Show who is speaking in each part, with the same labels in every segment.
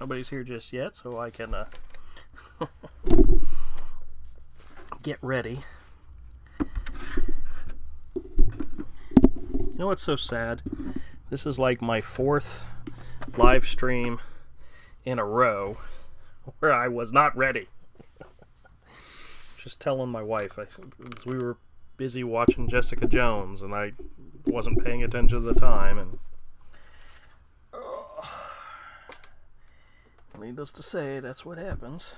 Speaker 1: Nobody's here just yet, so I can get ready. You know what's so sad? This is like my 4th live stream in a row where I was not ready. Just telling my wife, we were busy watching Jessica Jones and I wasn't paying attention to the time, and needless to say, that's what happens.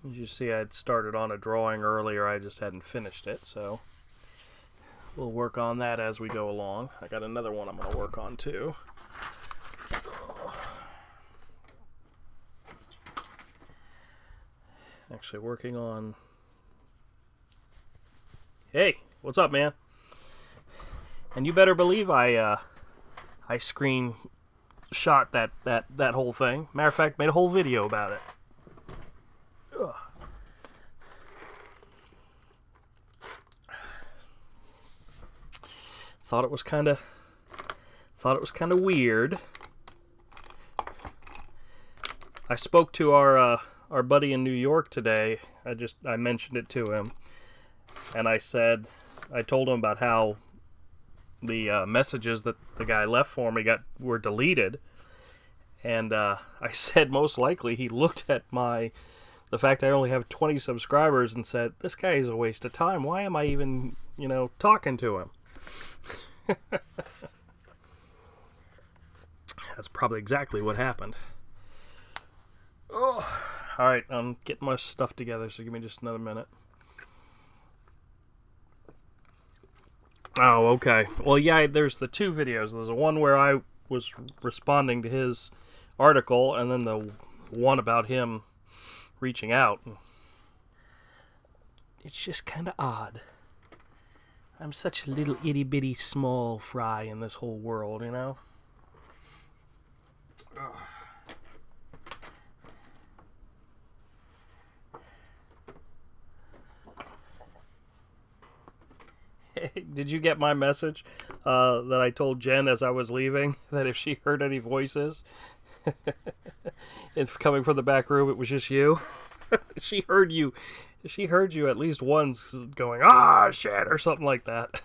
Speaker 1: As you see, I'd started on a drawing earlier, I just hadn't finished it, so we'll work on that as we go along. I got another one I'm going to work on too. Actually working on... Hey, what's up, man? And you better believe I screenshot that whole thing. Matter of fact, made a whole video about it. Ugh. Thought it was kind of weird. I spoke to our buddy in New York today. I mentioned it to him, and I told him about how the messages that the guy left for me were deleted, and I said most likely he looked at the fact I only have 20 subscribers and said, this guy is a waste of time. Why am I even, talking to him? That's probably exactly what happened. Oh, all right, I'm getting my stuff together, so give me just another minute. Oh, okay. Well, yeah, there's the 2 videos. There's the one where I was responding to his article, and then the one about him reaching out. It's just kind of odd. I'm such a little itty-bitty small fry in this whole world, you know? Ugh. Did you get my message that I told Jen as I was leaving, that if she heard any voices, if coming from the back room, it was just you? She heard you at least once going, "Ah, shit," or something like that.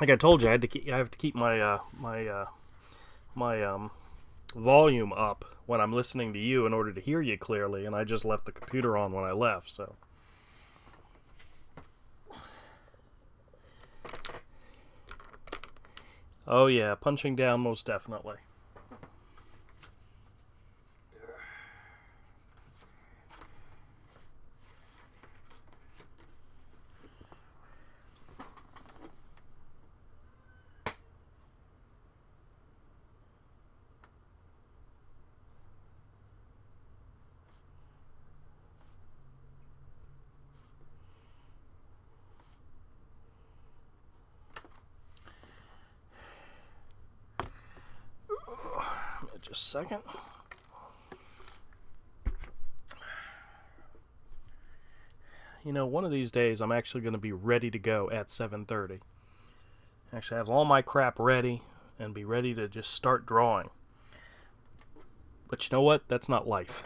Speaker 1: Like I told you, I have to keep my volume up when I'm listening to you in order to hear you clearly, and I just left the computer on when I left, so. Oh yeah, punching down most definitely. Just a second. One of these days I'm actually going to be ready to go at 7:30. Actually have all my crap ready and be ready to just start drawing. But you know what? That's not life.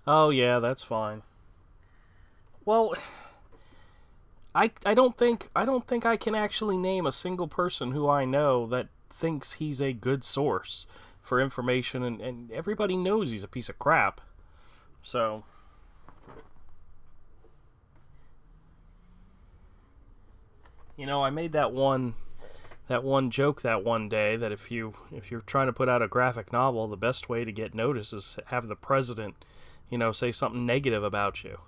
Speaker 1: Oh yeah, that's fine. Well, I don't think I can actually name a single person who I know that thinks he's a good source for information, and everybody knows he's a piece of crap. So, I made that one joke that one day that if you're trying to put out a graphic novel, the best way to get noticed is have the president, say something negative about you.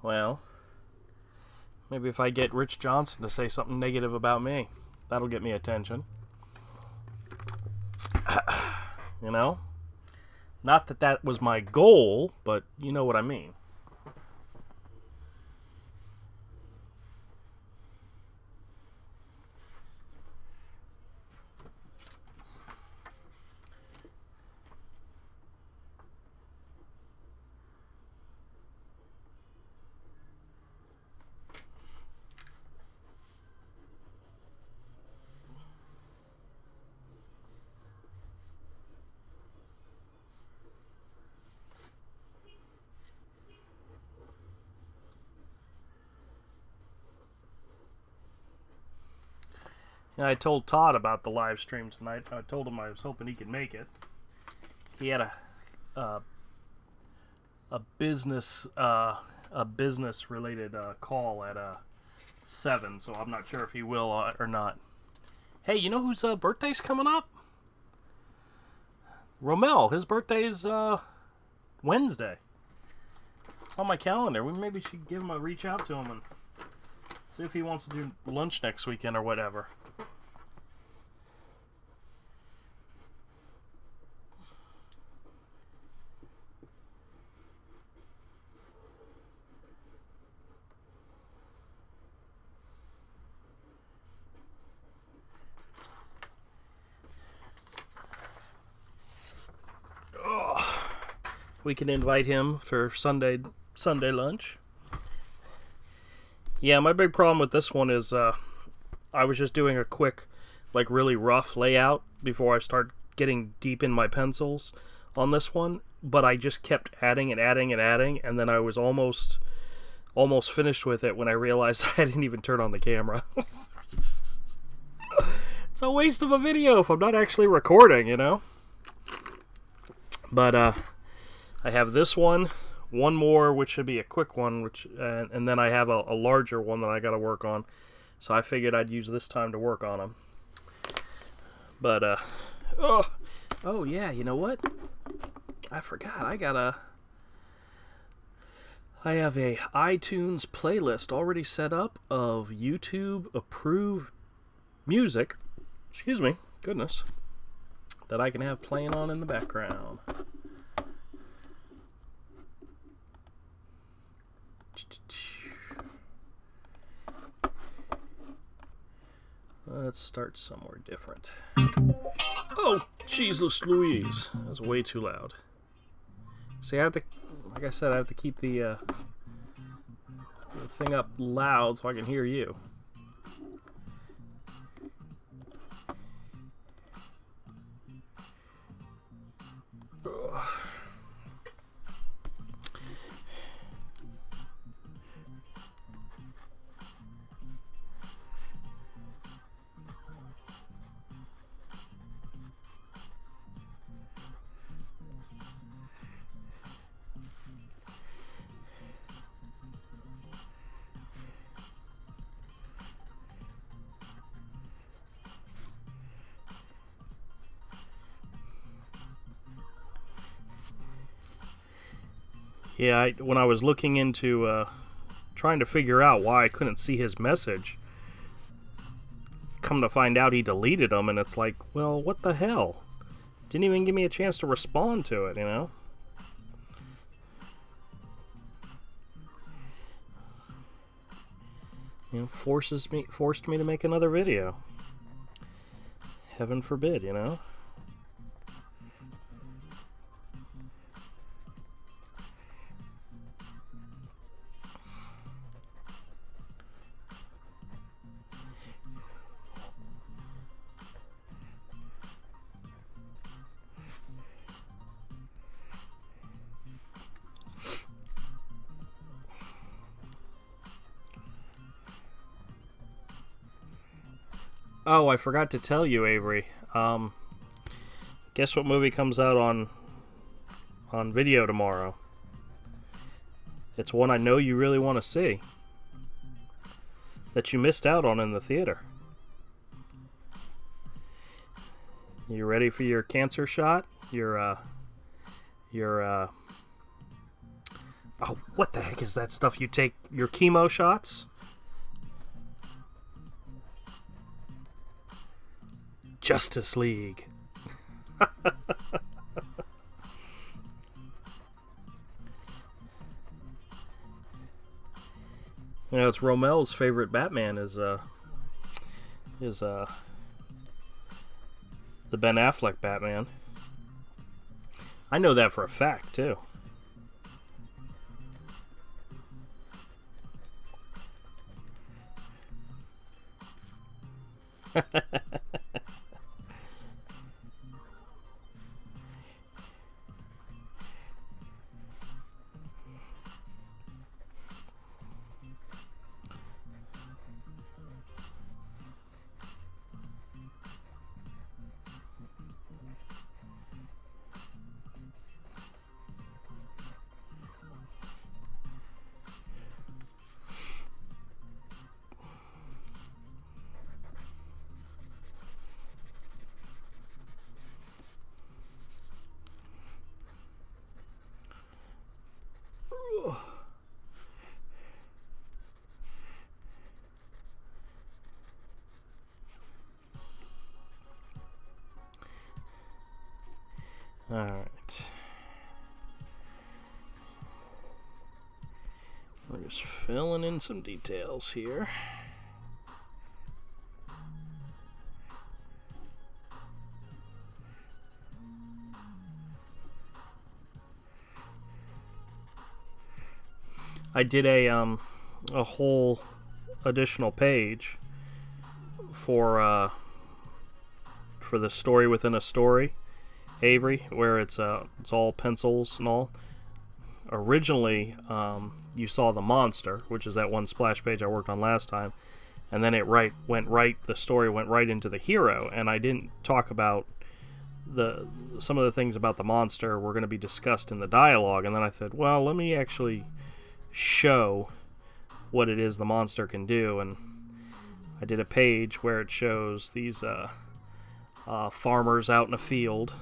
Speaker 1: Well, maybe if I get Rich Johnson to say something negative about me, that'll get me attention. You know? Not that that was my goal, but you know what I mean. And I told Todd about the live stream tonight. I told him I was hoping he could make it. He had a business related call at 7, so I'm not sure if he will or not. Hey, you know whose birthday's coming up? Romel. His birthday's Wednesday. It's on my calendar. We maybe should give him a reach out to him and see if he wants to do lunch next weekend or whatever. We can invite him for Sunday lunch. Yeah, my big problem with this one is I was just doing a quick, like really rough layout before I start getting deep in my pencils on this one, but I just kept adding and adding and adding, and then I was almost finished with it when I realized I didn't even turn on the camera. It's a waste of a video if I'm not actually recording, you know? But I have this one more, which should be a quick one, and then I have a larger one that I got to work on. So I figured I'd use this time to work on them. But oh yeah, you know what? I forgot. I have a iTunes playlist already set up of YouTube approved music. Excuse me, goodness, that I can have playing on in the background. Let's start somewhere different. Oh, Jesus Louise. That was way too loud. See, I have to, like I said, I have to keep the thing up loud so I can hear you. Yeah, when I was looking into trying to figure out why I couldn't see his message, come to find out he deleted them, and it's like, well, what the hell? Didn't even give me a chance to respond to it, you know? Forced me to make another video. Heaven forbid, you know? Oh, I forgot to tell you, Avery. Guess what movie comes out on video tomorrow? It's one I know you really want to see, that you missed out on in the theater. You ready for your cancer shot? Oh, what the heck is that stuff you take? Your chemo shots? Justice League. You know, it's Romel's favorite Batman is the Ben Affleck Batman. I know that for a fact too. Alright. We're just filling in some details here. I did a whole additional page for the story within a story, Avery, where it's all pencils and all. Originally, you saw the monster, which is that one splash page I worked on last time, and then the story went right into the hero, and I didn't talk about some of the things about the monster were going to be discussed in the dialogue, and then I said, well, let me actually show what it is the monster can do, and I did a page where it shows these farmers out in a field,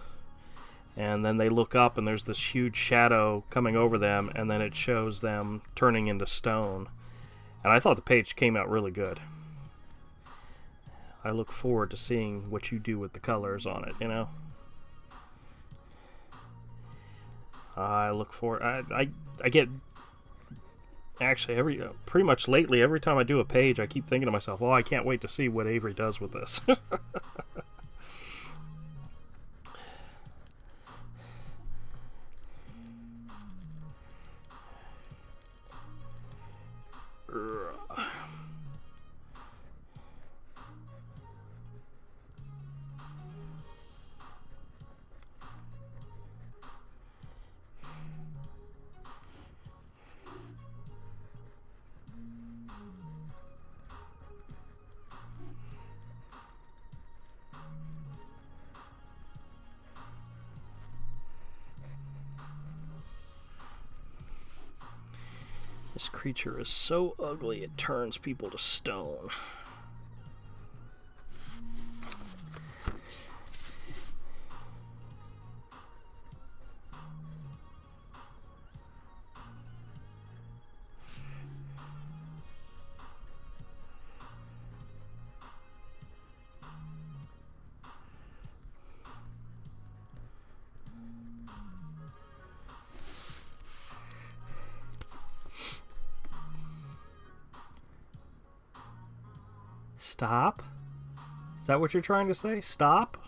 Speaker 1: and then they look up and there's this huge shadow coming over them, and then it shows them turning into stone. And I thought the page came out really good. I look forward to seeing what you do with the colors on it, you know. I look forward. I get, actually, pretty much lately, every time I do a page, I keep thinking to myself, oh, I can't wait to see what Avery does with this. This creature is so ugly it turns people to stone. Stop? Is that what you're trying to say? Stop?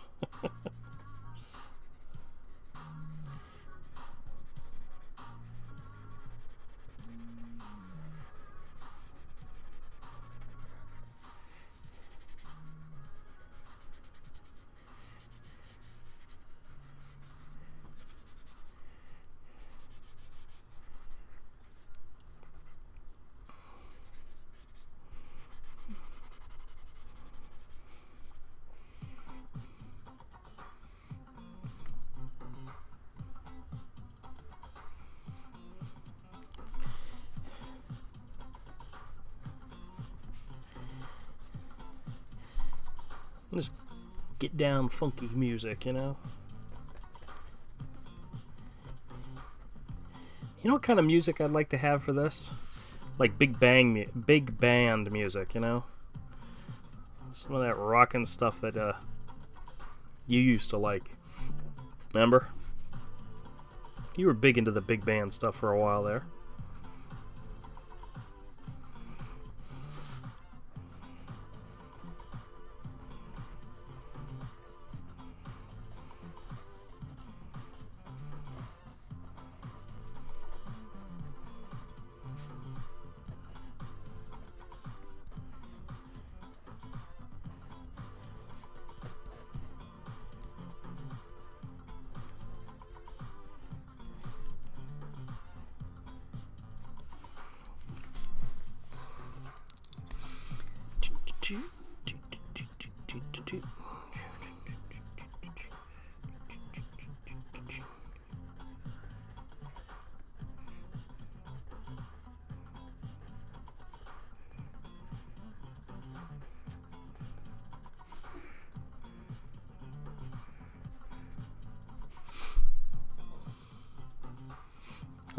Speaker 1: Just get down funky music, you know? You know what kind of music I'd like to have for this? Like big band music, you know? Some of that rockin' stuff that you used to like. Remember? You were big into the big band stuff for a while there.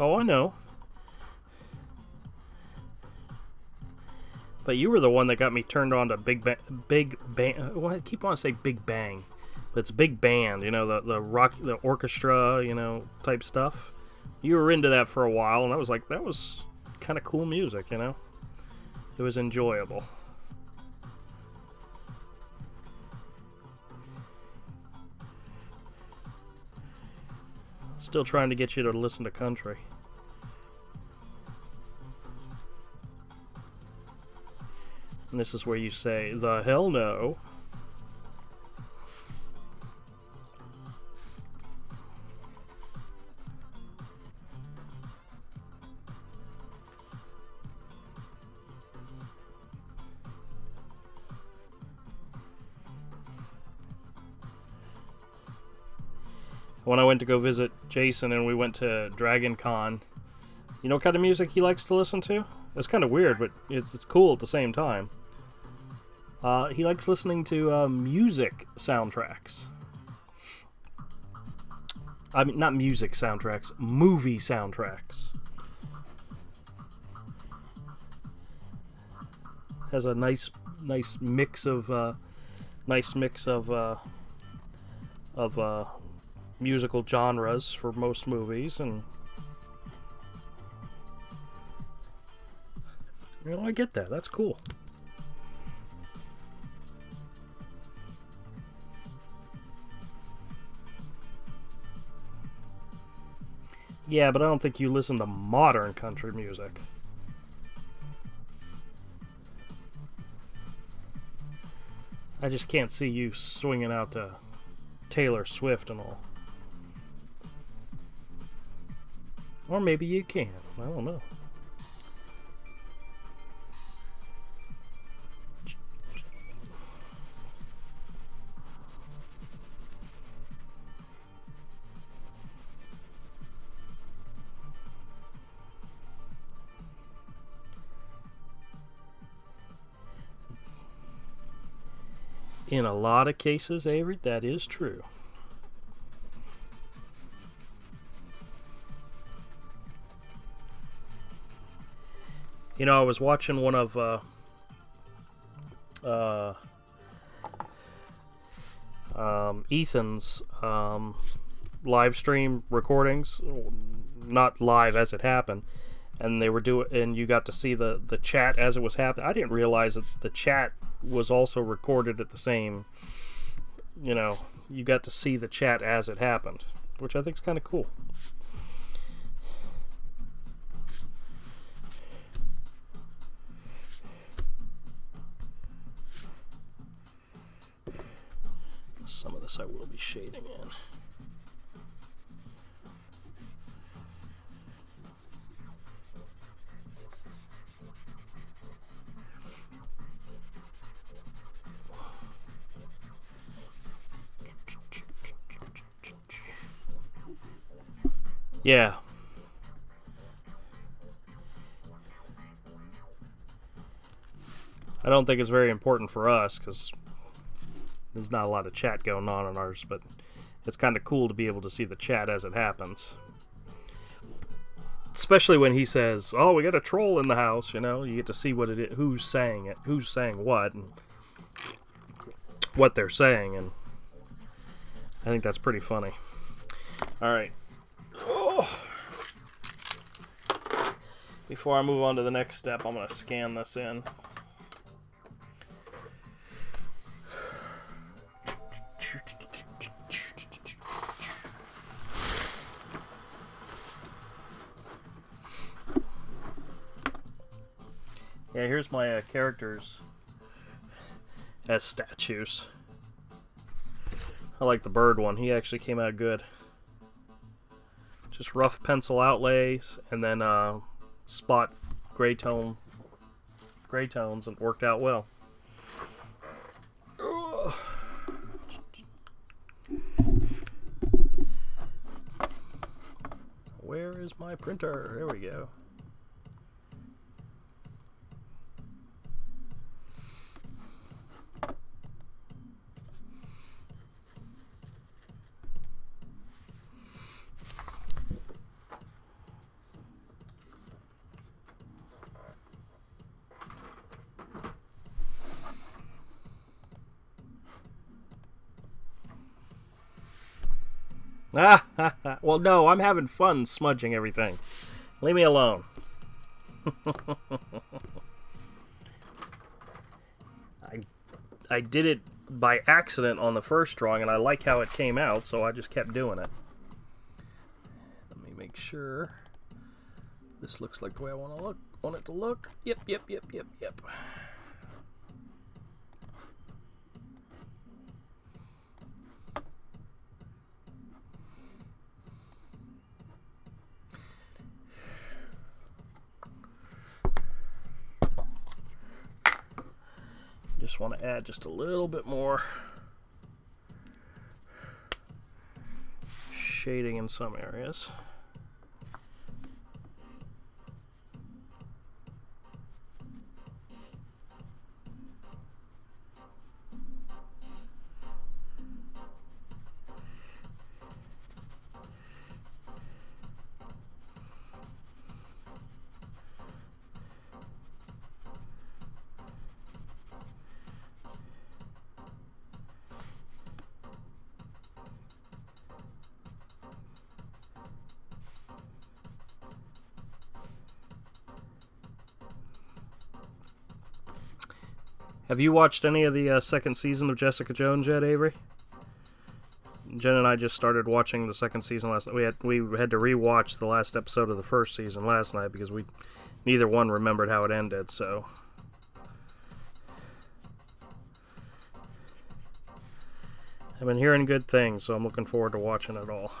Speaker 1: Oh, I know. But you were the one that got me turned on to Big Bang. Well, I keep on saying Big Bang, but it's Big Band. You know, the rock, the orchestra, you know, type stuff. You were into that for a while, and I was like, that was kind of cool music. You know, it was enjoyable. Still trying to get you to listen to country. And this is where you say, the hell no. When I went to go visit Jason and we went to Dragon Con, you know what kind of music he likes to listen to? It's kind of weird, but it's cool at the same time. He likes listening to music soundtracks. I mean, not music soundtracks, movie soundtracks. Has a nice mix of musical genres for most movies, and you know, I get that. That's cool. Yeah, but I don't think you listen to modern country music. I just can't see you swinging out to Taylor Swift and all. Or maybe you can. I don't know. In a lot of cases, Avery, that is true. You know, I was watching one of Ethan's live stream recordings, not live as it happened, and they were and you got to see the chat as it was happening. I didn't realize that the chat was also recorded at the same, you know, you got to see the chat as it happened, which I think is kind of cool. Some of this I will be shading in. Yeah. I don't think it's very important for us, because there's not a lot of chat going on ours, but it's kind of cool to be able to see the chat as it happens. Especially when he says, "Oh, we got a troll in the house," you know, you get to see what it is, who's saying it, who's saying what, and what they're saying, and I think that's pretty funny. All right. Oh. Before I move on to the next step, I'm going to scan this in. Yeah, here's my characters as statues. I like the bird one. He actually came out good. Just rough pencil outlays, and then spot gray tones, and it worked out well. Ugh. Where is my printer? There we go. Well, no, I'm having fun smudging everything. Leave me alone. I did it by accident on the first drawing, and I like how it came out, so I just kept doing it. Let me make sure this looks like the way I want it to look. Yep. Just want to add just a little bit more shading in some areas. Have you watched any of the second season of Jessica Jones yet, Avery? Jen and I just started watching the second season last night. We had to rewatch the last episode of the first season last night because neither one remembered how it ended. So I've been hearing good things, so I'm looking forward to watching it all.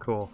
Speaker 1: Cool.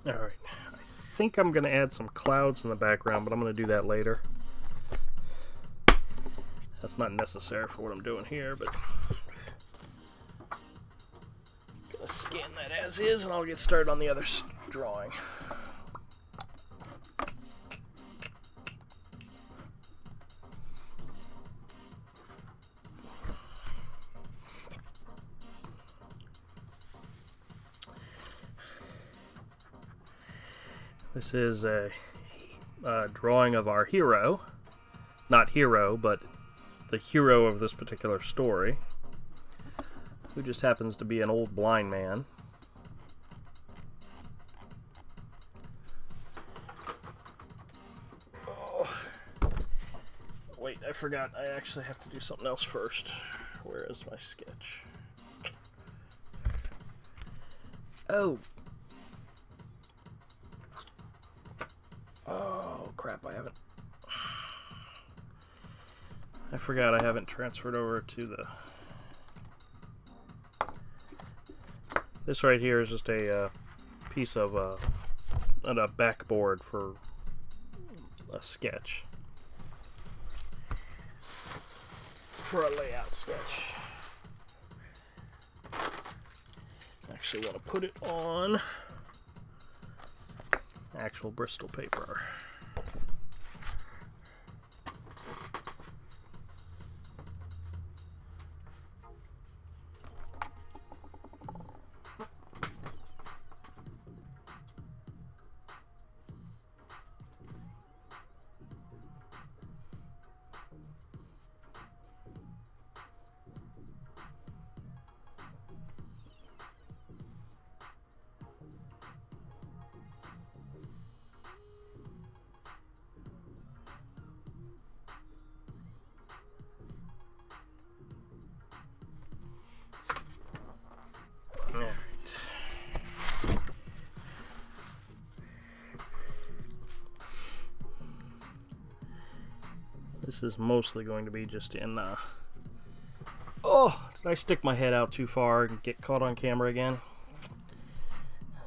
Speaker 1: Alright, I think I'm going to add some clouds in the background, but I'm going to do that later. That's not necessary for what I'm doing here, but I'm going to scan that as is, and I'll get started on the other drawing. This is a drawing of our hero. Not hero, but the hero of this particular story, who just happens to be an old blind man. Oh. Wait, I forgot. I actually have to do something else first. Where is my sketch? Oh. Oh, crap, I forgot I haven't transferred over to the... This right here is just a piece of a backboard for a sketch. For a layout sketch. I actually want to put it on actual Bristol paper. This is mostly going to be just in, oh, did I stick my head out too far and get caught on camera again?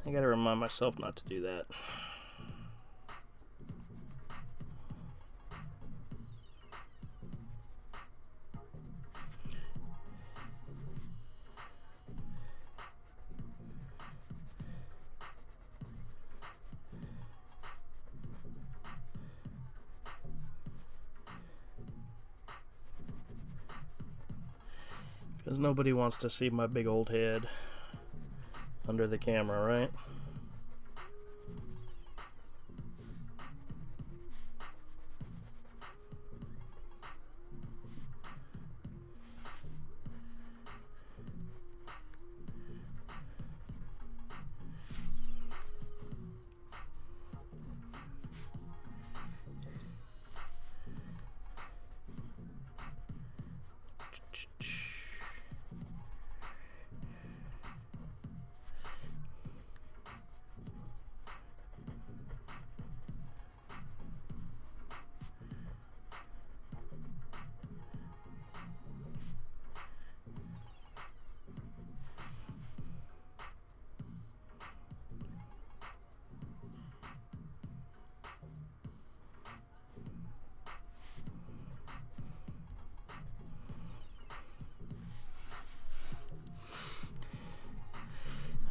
Speaker 1: I gotta remind myself not to do that. Because nobody wants to see my big old head under the camera, right?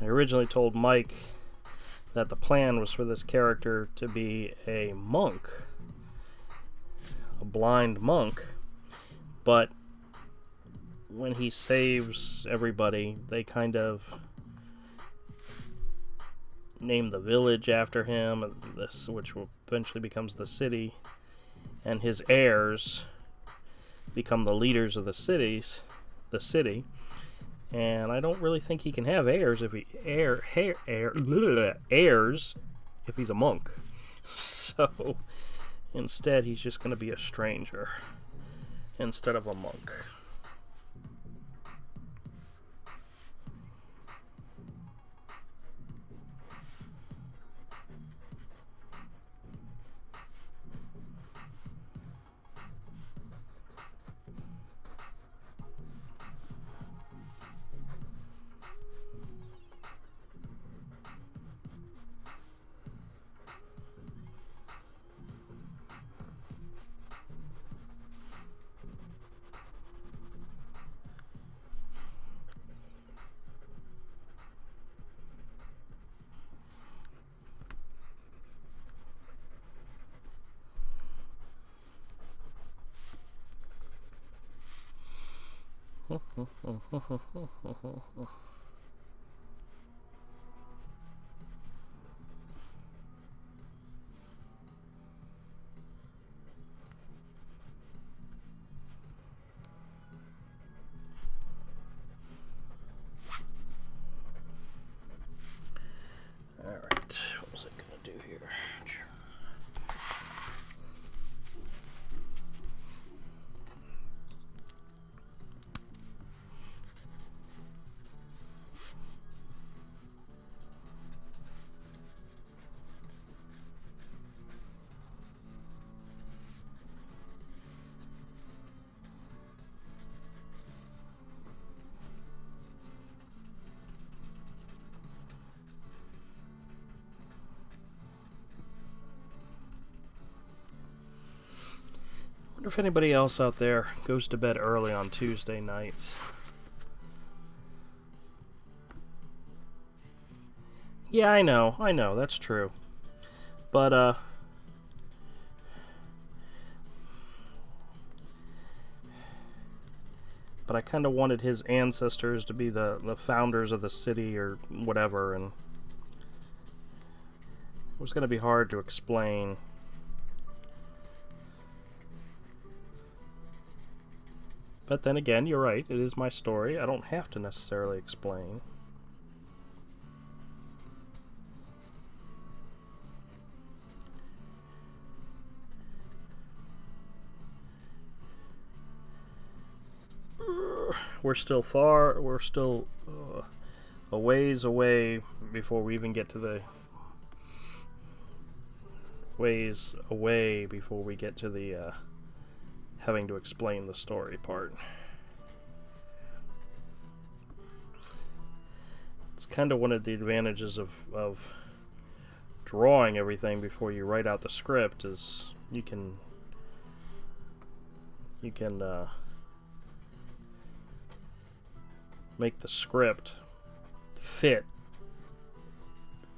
Speaker 1: I originally told Mike that the plan was for this character to be a monk, a blind monk, but when he saves everybody, they kind of name the village after him, this, which eventually becomes the city, and his heirs become the leaders of the city. And I don't really think he can have heirs if heirs if he's a monk. So instead, he's just going to be a stranger instead of a monk. Alright, what was I going to do here? I wonder if anybody else out there goes to bed early on Tuesday nights. Yeah, I know, that's true. But, I kind of wanted his ancestors to be the founders of the city or whatever, and it was going to be hard to explain. But then again, you're right, it is my story. I don't have to necessarily explain. We're still a ways away before we even get to the having to explain the story part. It's kind of one of the advantages of drawing everything before you write out the script is you can make the script fit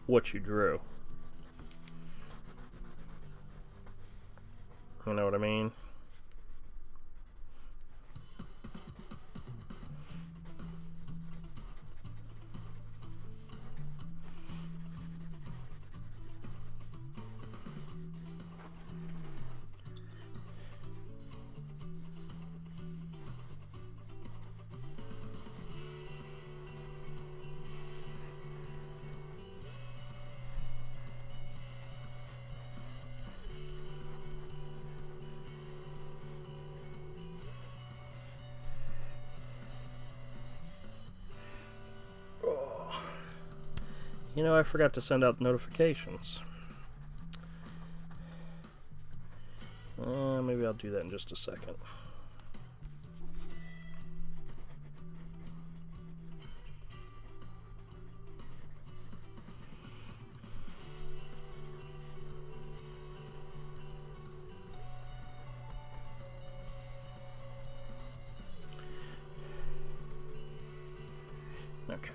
Speaker 1: what you drew. You know what I mean? You know, I forgot to send out notifications. Maybe I'll do that in just a second. Okay.